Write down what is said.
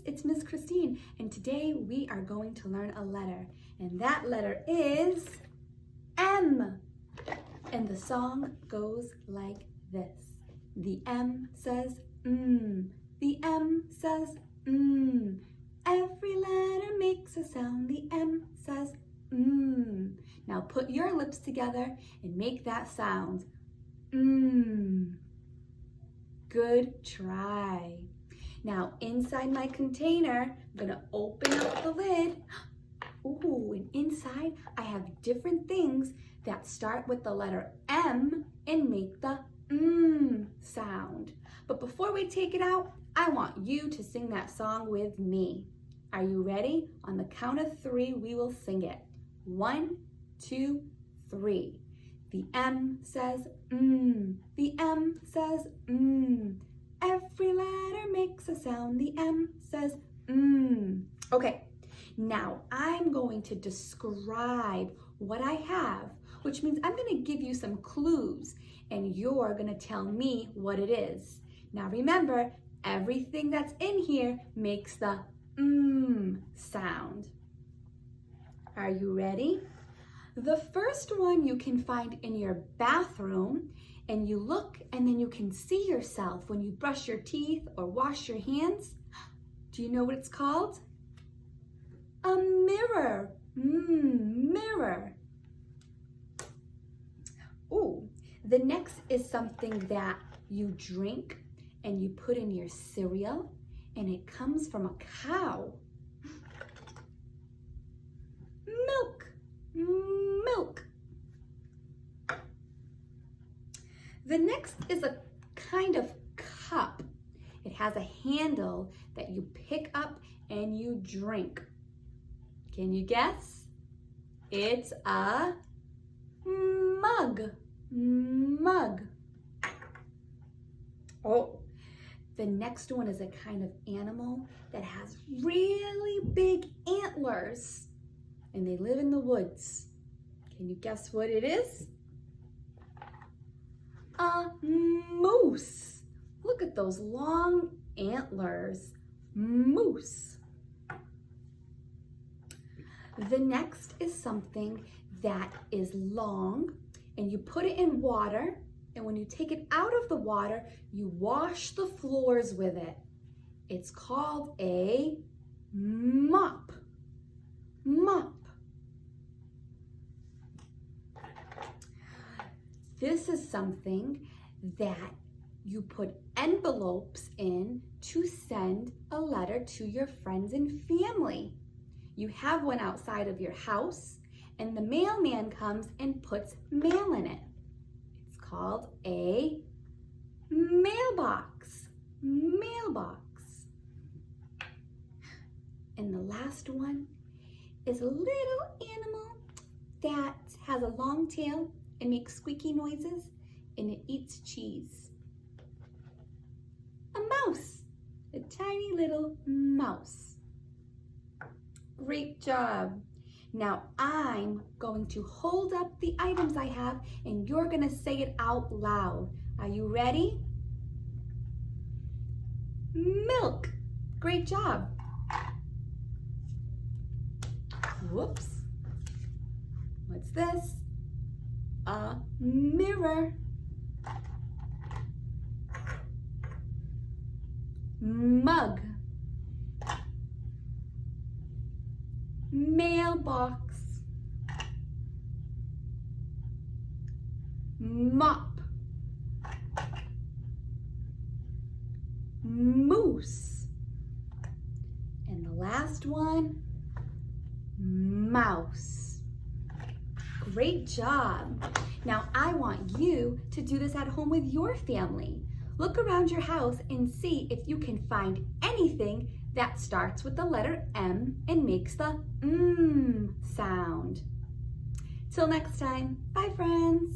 it's Miss Christine, and today we are going to learn a letter, and that letter is M. And the song goes like this. The M says the M says every letter makes a sound, the M says Now put your lips together and make that sound. Good try. Now inside my container, I'm gonna open up the lid. Ooh, and inside I have different things that start with the letter M and make the sound. But before we take it out, I want you to sing that song with me. Are you ready? On the count of 3, we will sing it. 1, 2, 3. The M says the M says every letter makes a sound, the M says Okay, now I'm going to describe what I have, which means I'm going to give you some clues and you're going to tell me what it is. Now remember, everything that's in here makes the sound. Are you ready? The first one you can find in your bathroom, and you look and then you can see yourself when you brush your teeth or wash your hands. Do you know what it's called? A mirror. Mirror. Ooh, the next is something that you drink and you put in your cereal, and it comes from a cow. Milk. Milk. The next is a kind of cup. It has a handle that you pick up and you drink. Can you guess? It's a mug. Mug. Oh, the next one is a kind of animal that has really big antlers, and they live in the woods. Can you guess what it is? A moose. Look at those long antlers. Moose. The next is something that is long, and you put it in water, and when you take it out of the water, you wash the floors with it. It's called a mop. Mop. This is something that you put envelopes in to send a letter to your friends and family. You have one outside of your house, and the mailman comes and puts mail in it. It's called a mailbox. Mailbox. And the last one is a little animal that has a long tail and makes squeaky noises, and it eats cheese. A mouse. A tiny little mouse. Great job. Now I'm going to hold up the items I have, and you're going to say it out loud. Are you ready? Milk. Great job. Whoops. What's this? A mirror. Mug. Mailbox. Mop. Moose. And the last one, mouse. Great job. Now I want you to do this at home with your family. Look around your house and see if you can find anything that starts with the letter M and makes the sound. Till next time, bye friends.